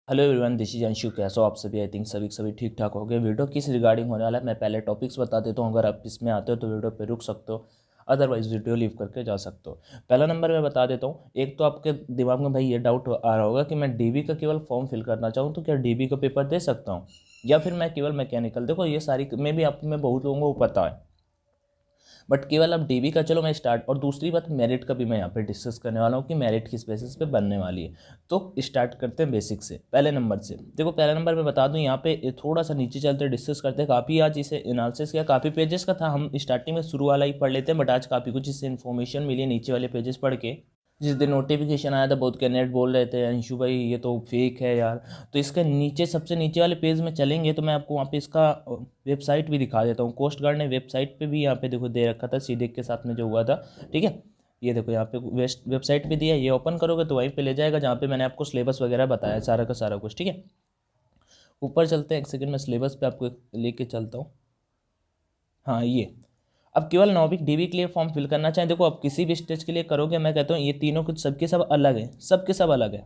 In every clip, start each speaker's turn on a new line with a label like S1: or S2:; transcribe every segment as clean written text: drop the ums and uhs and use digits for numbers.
S1: Hello everyone, this is Anshu. कैसे हो आप सभी? आई थिंक सभी ठीक ठाक हो गए। वीडियो किस रिगार्डिंग होने वाला है मैं पहले टॉपिक्स बता देता हूँ। अगर आप इसमें आते हो तो वीडियो पे रुक सकते हो, अदरवाइज वीडियो लीव करके जा सकते हो। पहला नंबर मैं बता देता हूँ। एक तो आपके दिमाग में भाई ये डाउट आ रहा होगा कि मैं डीबी का केवल फॉर्म फिल करना चाहूँ तो क्या डीबी का पेपर दे सकता हूँ, या फिर मैं केवल मैकेनिकल। देखो ये सारी में भी आप में बहुत लोगों को पता है, बट केवल अब डीबी का चलो मैं स्टार्ट। और दूसरी बात, मेरिट का भी मैं यहाँ पे डिस्कस करने वाला हूँ कि मेरिट किस बेसिस पे बनने वाली है। तो स्टार्ट करते हैं बेसिक से, पहले नंबर से। देखो पहला नंबर मैं बता दूँ, यहाँ पे थोड़ा सा नीचे चलते डिस्कस करते हैं। काफ़ी आज इसे एनालिसिस किया, काफ़ी पेजेस का था। हम स्टार्टिंग में शुरू वाला ही पढ़ लेते हैं, बट आज काफ़ी कुछ इससे इन्फॉर्मेशन मिली नीचे वाले पेजेस पढ़ के। जिस दिन नोटिफिकेशन आया था बहुत कैंडिडेट बोल रहे थे अंशु भाई ये तो फेक है यार। तो इसके नीचे सबसे नीचे वाले पेज में चलेंगे तो मैं आपको वहाँ पे इसका वेबसाइट भी दिखा देता हूँ। कोस्ट गार्ड ने वेबसाइट पे भी यहाँ पे देखो दे रखा था, सीडेक के साथ में जो हुआ था। ठीक है, ये देखो यहाँ पे वेबसाइट पे दिया है। ये ओपन करोगे तो वहीं पे ले जाएगा जहाँ पे मैंने आपको सिलेबस वगैरह बताया सारा का सारा कुछ। ठीक है, ऊपर चलते हैं, एक सेकंड में सिलेबस पे आपको लेके चलता हूँ। हाँ ये अब केवल नौवीं डीबी के लिए फॉर्म फिल करना चाहें, देखो आप किसी भी स्टेज के लिए करोगे, मैं कहता हूँ ये तीनों कुछ सबके सब अलग है, सबके सब अलग है।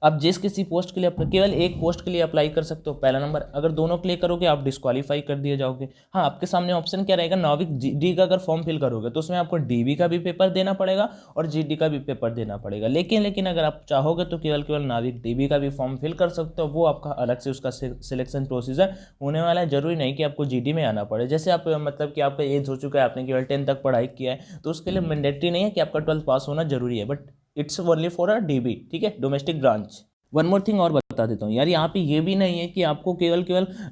S1: आप जिस किसी पोस्ट के लिए केवल एक पोस्ट के लिए अप्लाई कर सकते हो, पहला नंबर। अगर दोनों के लिए करोगे आप डिस्क्वालीफाई कर दिए जाओगे। हाँ, आपके सामने ऑप्शन क्या रहेगा, नाविक डी का अगर फॉर्म फिल करोगे तो उसमें आपको डीबी का भी पेपर देना पड़ेगा और जीडी का भी पेपर देना पड़ेगा। लेकिन अगर आप चाहोगे तो केवल नाविक डीबी का भी फॉर्म फिल कर सकते हो। वो आपका अलग से उसका सिलेक्शन प्रोसीजर होने वाला है। जरूरी नहीं कि आपको जीडी में आना पड़े। जैसे आप मतलब कि आपका एज हो चुका है, आपने केवल 10 तक पढ़ाई किया है, तो उसके लिए मैंडेटरी नहीं है कि आपका 12th पास होना जरूरी है, but it's only for a dB. ठीक है, domestic branch. One more thing और बता देता हूँ यार, यहाँ पे ये भी नहीं है कि आपको केवल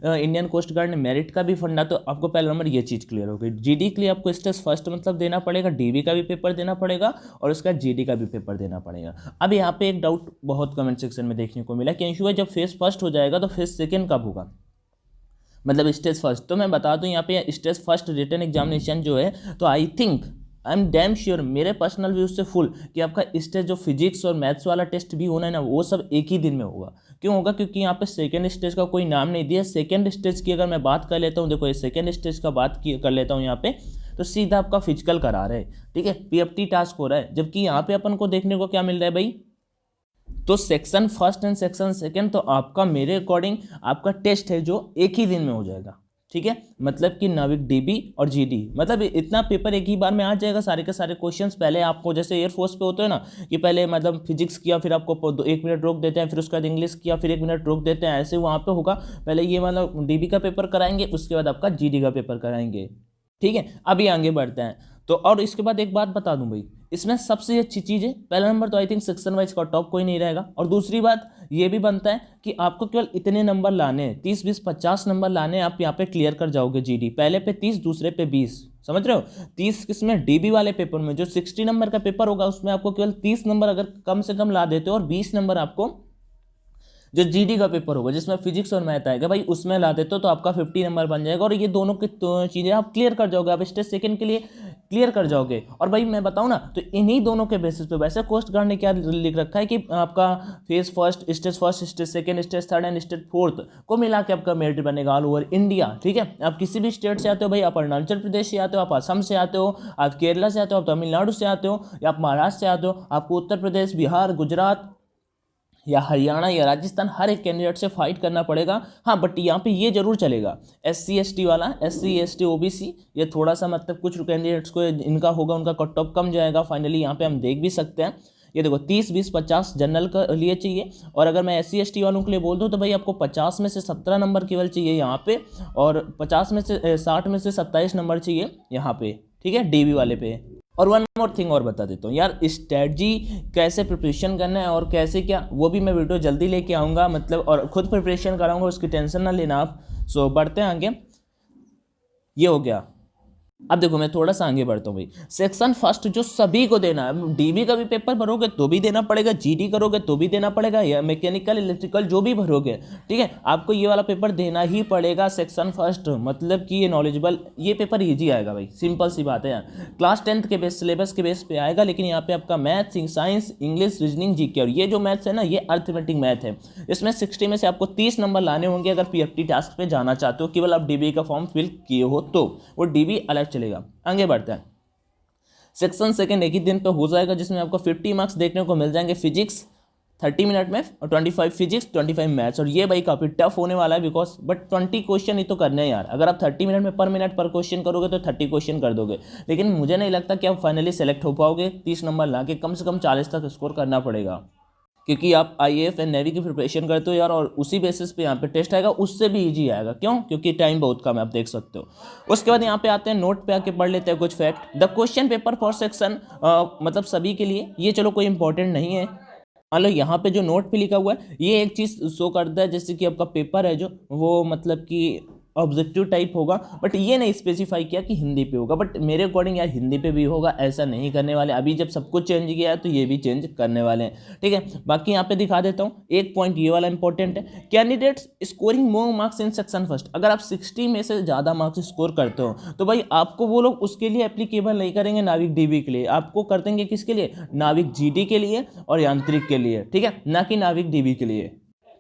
S1: इंडियन कोस्ट गार्ड ने मेरिट का भी फंडा। तो आपको पहला नंबर ये चीज़ क्लियर हो गई। जीडी के लिए आपको स्टेज फर्स्ट मतलब देना पड़ेगा, डीबी का भी पेपर देना पड़ेगा और उसका जीडी का भी पेपर देना पड़ेगा। अब यहाँ पे एक डाउट बहुत कमेंट सेक्शन में देखने को मिला कि अंशु भाई जब फेज फर्स्ट हो जाएगा तो फेज सेकेंड कब होगा, मतलब स्टेज फर्स्ट। तो मैं बता दूं यहाँ पे स्टेज फर्स्ट रिटन एग्जामिनेशन जो है, तो आई एम डैम श्योर, मेरे पर्सनल व्यू से फुल, कि आपका स्टेज जो फिजिक्स और मैथ्स वाला टेस्ट भी होना है ना, वो सब एक ही दिन में होगा। क्यों होगा? क्योंकि यहाँ पे सेकेंड स्टेज का कोई नाम नहीं दिया। सेकेंड स्टेज की अगर मैं बात कर लेता हूँ, देखो ये सेकेंड स्टेज का बात कर लेता हूँ यहाँ पे, तो सीधा आपका फिजिकल करा रहे हैं। ठीक है, पीएफटी टास्क हो रहा है, जबकि यहाँ पे अपन को देखने को क्या मिल रहा है भाई, तो section first and section second तो आपका मेरे अकॉर्डिंग आपका टेस्ट है जो एक ही दिन में हो जाएगा। ठीक है, मतलब कि नाविक डीबी और जीडी, मतलब इतना पेपर एक ही बार में आ जाएगा। सारे के सारे क्वेश्चंस पहले आपको जैसे एयरफोर्स पे होते हैं ना, कि पहले मतलब फिजिक्स किया, फिर आपको 1 मिनट रोक देते हैं, फिर उसके बाद इंग्लिश किया, फिर 1 मिनट रोक देते हैं, ऐसे वहाँ पे होगा। पहले ये मतलब डीबी का पेपर कराएंगे, उसके बाद आपका जीडी का पेपर कराएंगे। ठीक है, अभी आगे बढ़ते हैं। तो और इसके बाद एक बात बता दूं भाई, इसमें सबसे अच्छी चीज़ है, पहला नंबर तो आई थिंक सेक्शन वाइज का टॉप कोई नहीं रहेगा। और दूसरी बात ये भी बनता है कि आपको केवल इतने नंबर लाने हैं, 30 20 50 नंबर लाने हैं, आप यहाँ पे क्लियर कर जाओगे जीडी। पहले पे 30, दूसरे पे 20, समझ रहे हो? 30 किसमें, डीबी वाले पेपर में जो 60 नंबर का पेपर होगा उसमें आपको केवल 30 नंबर अगर कम से कम ला देते हो, और 20 नंबर आपको जो जीडी का पेपर होगा जिसमें फिजिक्स और मैथ आएगा भाई उसमें ला देते हो, तो आपका 50 नंबर बन जाएगा। और ये दोनों की चीज़ें आप क्लियर कर जाओगे, आप स्टेज सेकंड के लिए क्लियर कर जाओगे। और भाई मैं बताऊं ना, तो इन्हीं दोनों के बेसिस पे वैसे कोस्ट गार्ड ने क्या लिख रखा है कि आपका phase first, stage second, stage third and stage fourth को मिला के आपका मेरिट बनेगा ऑल ओवर इंडिया। ठीक है, आप किसी भी स्टेट से आते हो भाई, आप अरुणाचल प्रदेश से आते हो, आप असम से आते हो, आप केरला से आते हो, आप तमिलनाडु से आते हो, या आप महाराष्ट्र से आते हो, आपको उत्तर प्रदेश, बिहार, गुजरात या हरियाणा या राजस्थान, हर एक कैंडिडेट से फाइट करना पड़ेगा। हाँ, बट यहाँ पे ये जरूर चलेगा, SC ST वाला, SC ST OBC, ये थोड़ा सा मतलब कुछ कैंडिडेट्स को इनका होगा, उनका कट ऑफ कम जाएगा फाइनली। यहाँ पे हम देख भी सकते हैं, ये देखो 30 20 50 जनरल का लिए चाहिए। और अगर मैं SC ST वालों के लिए बोल दूँ तो भाई आपको 50 में से 17 नंबर केवल चाहिए यहाँ पे, और 50 में से 60 में से 27 नंबर चाहिए यहाँ पे। ठीक है, डीबी वाले पे। और वन मोर थिंग और बता देता हूँ यार, स्ट्रेटजी कैसे प्रिपरेशन करना है और कैसे क्या, वो भी मैं वीडियो जल्दी लेके आऊँगा, मतलब और खुद प्रिपरेशन कराऊंगा, उसकी टेंशन ना लेना आप। सो बढ़ते हैं आगे। ये हो गया। अब देखो मैं थोड़ा सा आगे बढ़ता हूँ भाई, सेक्शन फर्स्ट जो सभी को देना है, डीबी का भी पेपर भरोगे तो भी देना पड़ेगा, जीडी करोगे तो भी देना पड़ेगा, या मैकेनिकल इलेक्ट्रिकल जो भी भरोगे, ठीक है, आपको ये वाला पेपर देना ही पड़ेगा सेक्शन फर्स्ट। मतलब कि ये नॉलेजेबल, ये पेपर ईजी आएगा भाई, सिंपल सी बात है यार। क्लास 10th के बेस सिलेबस के बेस पे आएगा, लेकिन यहाँ पे आपका maths, science, English, reasoning, GK, और ये जो मैथ्स है ना, ये अर्थमेटिक मैथ है। इसमें 60 में से आपको 30 नंबर लाने होंगे अगर पीएफटी टास्क पे जाना चाहते हो, केवल आप डीबी का फॉर्म फिल किए हो तो वो डीबी अलग चलेगा। आगे बढ़ता है, सेक्शन सेकंड एक ही दिन पे हो जाएगा, जिसमें आपको 50 मार्क्स देखने को मिल जाएंगे फिजिक्स, 30 मिनट में 25 फिजिक्स 25 मैथ्स, और ये भाई काफ़ी टफ होने वाला है बिकॉज बट 20 क्वेश्चन ही तो करने हैं यार। अगर आप 30 मिनट में पर मिनट पर क्वेश्चन करोगे तो 30 क्वेश्चन कर दोगे, लेकिन मुझे नहीं लगता कि आप फाइनली सेलेक्ट हो पाओगे। 30 नंबर ला के कम से कम 40 तक स्कोर करना पड़ेगा, क्योंकि आप आईएएफ एंड नेवी की प्रिपरेशन करते हो यार, और उसी बेसिस पे यहाँ पे टेस्ट आएगा, उससे भी इजी आएगा। क्यों? क्योंकि टाइम बहुत कम है, आप देख सकते हो। उसके बाद यहाँ पे आते हैं नोट पे आके पढ़ लेते हैं कुछ fact. The question paper for section, मतलब सभी के लिए, ये चलो कोई इंपॉर्टेंट नहीं है। मान लो यहाँ पे जो नोट पे लिखा हुआ है ये एक चीज़ शो करता है, जैसे कि आपका पेपर है जो वो मतलब कि ऑब्जेक्टिव टाइप होगा, बट ये नहीं स्पेसिफाई किया कि हिंदी पे होगा। बट मेरे अकॉर्डिंग यार हिंदी पे भी होगा, ऐसा नहीं करने वाले। अभी जब सब कुछ चेंज किया है तो ये भी चेंज करने वाले हैं, ठीक है। बाकी यहाँ पे दिखा देता हूँ एक पॉइंट, ये वाला इंपॉर्टेंट है। Candidates scoring more marks in section first, अगर आप 60 में से ज़्यादा मार्क्स स्कोर करते हो तो भाई आपको वो लोग उसके लिए एप्लीकेबल नहीं करेंगे नाविक डीबी के लिए, आपको कर देंगे किसके लिए? नाविक जीडी के लिए और यांत्रिक के लिए, ठीक है, ना कि नाविक डीबी के लिए,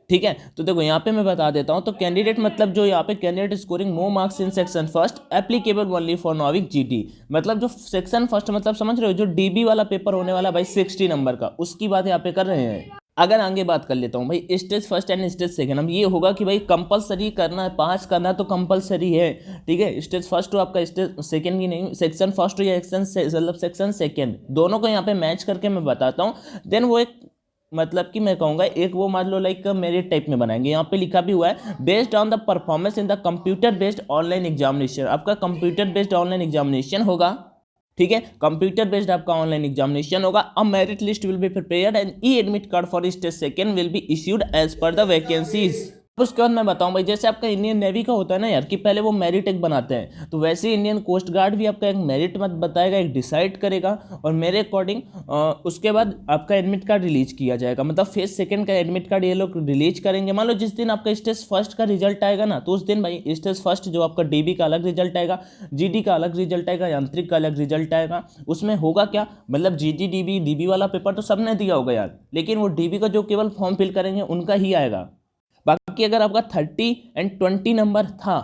S1: ठीक है। तो देखो यहाँ पे मैं बता देता हूँ, तो कैंडिडेट मतलब जो यहाँ पे candidate scoring more marks in section first applicable only for नाविक जीडी, मतलब जो सेक्शन फर्स्ट, मतलब समझ रहे हो, जो डीबी वाला पेपर होने वाला भाई 60 नंबर का, उसकी बात यहाँ पे कर रहे हैं। अगर आगे बात कर लेता हूँ भाई stage first and stage second, अब ये होगा कि भाई कंपलसरी करना है, पास करना तो कंपलसरी है, ठीक है। स्टेज फर्स्ट हो आपका, स्टेज सेकंड की नहीं, सेक्शन फर्स्ट हो या मतलब सेक्शन सेकंड, दोनों को यहाँ पे मैच करके मैं बताता हूँ। देन वो एक मतलब कि मैं कहूँगा एक वो मान लो लाइक मेरिट टाइप में बनाएंगे। यहाँ पे लिखा भी हुआ है based on the performance in the computer based online examination, आपका कंप्यूटर बेस्ड ऑनलाइन एग्जामिनेशन होगा, ठीक है। कंप्यूटर बेस्ड आपका ऑनलाइन एग्जामिनेशन होगा। A merit list will be prepared and e admit card for stage second will be issued as per the vacancies. उसके बाद मैं बताऊं भाई, जैसे आपका इंडियन नेवी का होता है ना यार कि पहले वो मेरिट एक बनाते हैं, तो वैसे ही इंडियन कोस्ट गार्ड भी आपका एक मेरिट मत बताएगा, एक डिसाइड करेगा, और मेरे अकॉर्डिंग उसके बाद आपका एडमिट कार्ड रिलीज किया जाएगा। मतलब फेज सेकंड का एडमिट कार्ड ये लोग रिलीज करेंगे। मान लो जिस दिन आपका स्टेज फर्स्ट का रिजल्ट आएगा ना, तो उस दिन भाई स्टेज फर्स्ट जो आपका डीबी का अलग रिजल्ट आएगा, जीडी का अलग रिजल्ट आएगा, यांत्रिक का अलग रिजल्ट आएगा। उसमें होगा क्या, मतलब जीडी डीबी वाला पेपर तो सबने दिया होगा यार, लेकिन वो डीबी का जो केवल फॉर्म फिल करेंगे उनका ही आएगा। बाकी अगर आपका 30 एंड 20 नंबर था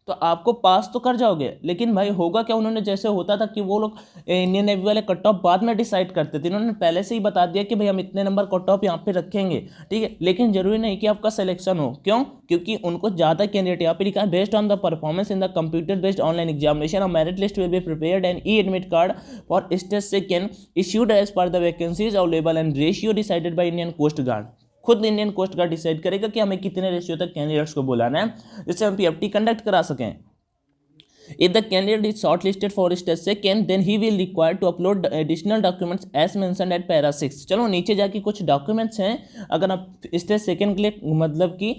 S1: तो आपको पास तो कर जाओगे, लेकिन भाई होगा क्या, उन्होंने जैसे होता था कि वो लोग इंडियन नेवी वाले कट ऑफ बाद में डिसाइड करते थे, इन्होंने पहले से ही बता दिया कि भाई हम इतने नंबर कट ऑफ यहाँ पे रखेंगे, ठीक है। लेकिन जरूरी नहीं कि आपका सिलेक्शन हो, क्यों? क्योंकि उनको ज़्यादा कैंडिडेट यहाँ पे लिखा है based on the performance in the computer based online examination और merit list will be prepared and e admit card for stage second issued as per the vacancies available and ratio decided by Indian Coast Guard. खुद Indian Coast Guard decide करेगा कि हमें कितने ratio तक candidates को बुलाना है जिससे हम पीएफटी कंडक्ट करा सकें। If the candidate is shortlisted for stage second, then he will require to upload additional documents as mentioned at para 6। चलो नीचे जाके कुछ डॉक्यूमेंट्स हैं, अगर आप स्टेज सेकंड के लिए मतलब कि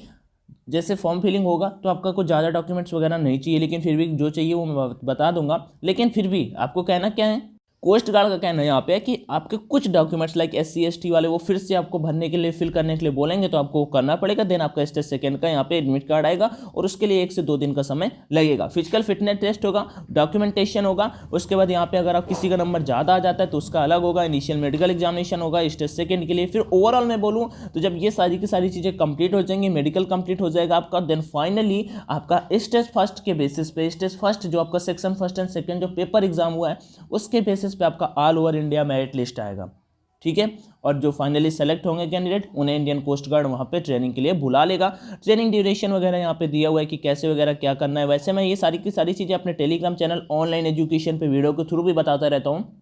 S1: जैसे फॉर्म फिलिंग होगा तो आपका कुछ ज़्यादा डॉक्यूमेंट्स वगैरह नहीं चाहिए, लेकिन फिर भी जो चाहिए वो मैं बता दूंगा। लेकिन फिर भी आपको कहना क्या है, कोस्ट गार्ड का कहना है यहाँ पे कि आपके कुछ डॉक्यूमेंट्स लाइक SC ST वाले वो फिर से आपको भरने के लिए फिल करने के लिए बोलेंगे, तो आपको करना पड़ेगा। देन आपका स्टेज सेकंड का यहाँ पे एडमिट कार्ड आएगा और उसके लिए 1 से 2 दिन का समय लगेगा। फिजिकल फिटनेस टेस्ट होगा, डॉक्यूमेंटेशन होगा। उसके बाद यहाँ पे अगर आप किसी का नंबर ज़्यादा आ जाता है तो उसका अलग होगा। इनिशियल मेडिकल एग्जामिनेशन होगा स्टेज सेकंड के लिए। फिर ओवरऑल मैं बोलूँ तो जब ये सारी की सारी चीज़ें कंप्लीट हो जाएंगी, मेडिकल कंप्लीट हो जाएगा आपका, देन फाइनली आपका स्टेज फर्स्ट के बेसिस पे, स्टेज फर्स्ट जो आपका सेक्शन फर्स्ट एंड सेकंड जो पेपर एग्जाम हुआ है उसके बेसिस पे आपका all over India merit list आएगा, ठीक है। और जो फाइनली सेलेक्ट होंगे कैंडिडेट उन्हें इंडियन कोस्ट गार्ड वहाँ पे ट्रेनिंग के लिए बुला लेगा। ट्रेनिंग ड्यूरेशन वगैरह यहाँ पे दिया हुआ है कि कैसे वगैरह क्या करना है। वैसे मैं ये सारी की सारी चीज़ें अपने टेलीग्राम चैनल ऑनलाइन एजुकेशन पे वीडियो के थ्रू भी बताता रहता हूँ।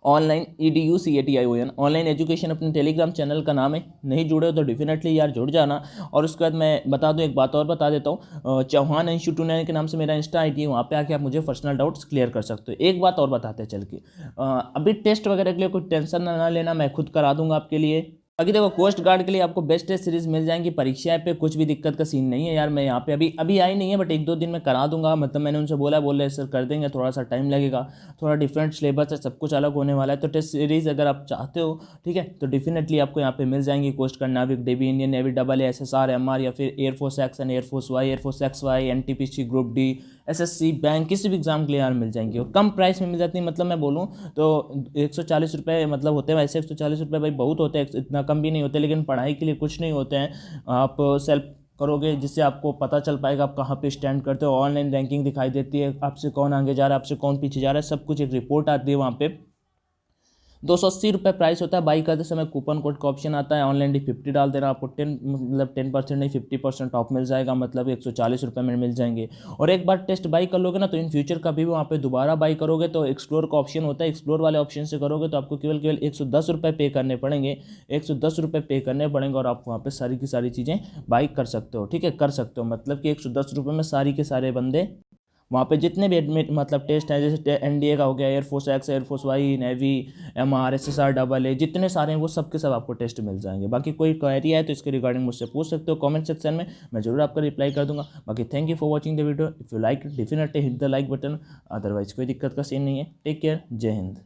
S1: ऑनलाइन EDUCATION ऑनलाइन एजुकेशन अपने टेलीग्राम चैनल का नाम है। नहीं जुड़े हो तो डेफिनेटली यार जुड़ जाना। और उसके बाद मैं बता दूं, एक बात और बता देता हूँ, चौहान इंस्टीट्यूट के नाम से मेरा इंस्टा ID है, वहाँ पे आके आप मुझे पर्सनल डाउट्स क्लियर कर सकते हो। एक बात और बताते चल के, अभी टेस्ट वगैरह के लिए कोई टेंशन ना लेना, मैं खुद करा दूंगा आपके लिए। बाकी देखो कोस्ट गार्ड के लिए आपको बेस्ट टेस्ट सीरीज मिल जाएंगी। परीक्षा पे कुछ भी दिक्कत का सीन नहीं है यार। मैं यहाँ पे अभी आई नहीं है, बट 1-2 दिन में करा दूंगा। मतलब मैंने उनसे बोल रहे सर कर देंगे, थोड़ा सा टाइम लगेगा, थोड़ा डिफरेंट सिलेबस है, सब कुछ अलग होने वाला है। तो टेस्ट सीरीज अगर आप चाहते हो, ठीक है, तो डेफिनेटली आपको यहाँ पे मिल जाएंगी। Coast guard, Navik, DB, Indian navy, AA, SSR, MR या फिर air force X, air force Y, air force XY, NTPC, group D, SSC, bank, किसी भी एग्जाम के लिए यार मिल जाएंगे और कम प्राइस में मिल जाती है। मतलब मैं बोलूँ तो 140 रुपये मतलब होते हैं। वैसे 140 रुपये भाई बहुत होते हैं, इतना कम भी नहीं होते, लेकिन पढ़ाई के लिए कुछ नहीं होते हैं। आप सेल्फ करोगे जिससे आपको पता चल पाएगा आप कहाँ पे स्टैंड करते हो। ऑनलाइन रैंकिंग दिखाई देती है, आपसे कौन आगे जा रहा है, आपसे कौन पीछे जा रहा है, सब कुछ एक रिपोर्ट आती है वहाँ पे। ₹280 प्राइस होता है। बाई करते समय कूपन कोड का ऑप्शन आता है, ऑनलाइन 50 डाल देना, आपको 10% नहीं 50% ऑफ मिल जाएगा, मतलब ₹140 में मिल जाएंगे। और एक बार टेस्ट बाई कर लोगे ना तो इन फ्यूचर कभी भी वहाँ पे दोबारा बाई करोगे तो एक्सप्लोर का ऑप्शन होता है, एक्सप्लोर वाले ऑप्शन से करोगे तो आपको केवल ₹110 पे करने पड़ेंगे, ₹110 पे करने पड़ेंगे और आप वहाँ पे सारी की सारी चीज़ें बाई कर सकते हो। ठीक है, कर सकते हो, मतलब कि ₹110 में सारी के सारे बंदे वहाँ पे जितने भी एडमिट मतलब टेस्ट हैं, जैसे NDA का हो गया, air force X, air force Y, navy, MR, SSR AA, जितने सारे हैं वो सब के सब आपको टेस्ट मिल जाएंगे। बाकी कोई क्वेरी है तो इसके रिगार्डिंग मुझसे पूछ सकते हो कमेंट सेक्शन में, मैं जरूर आपका रिप्लाई कर दूंगा। बाकी thank you for watching the video. If you like definitely hit the like button, otherwise कोई दिक्कत का सीन नहीं है। टेक केयर, जय हिंद।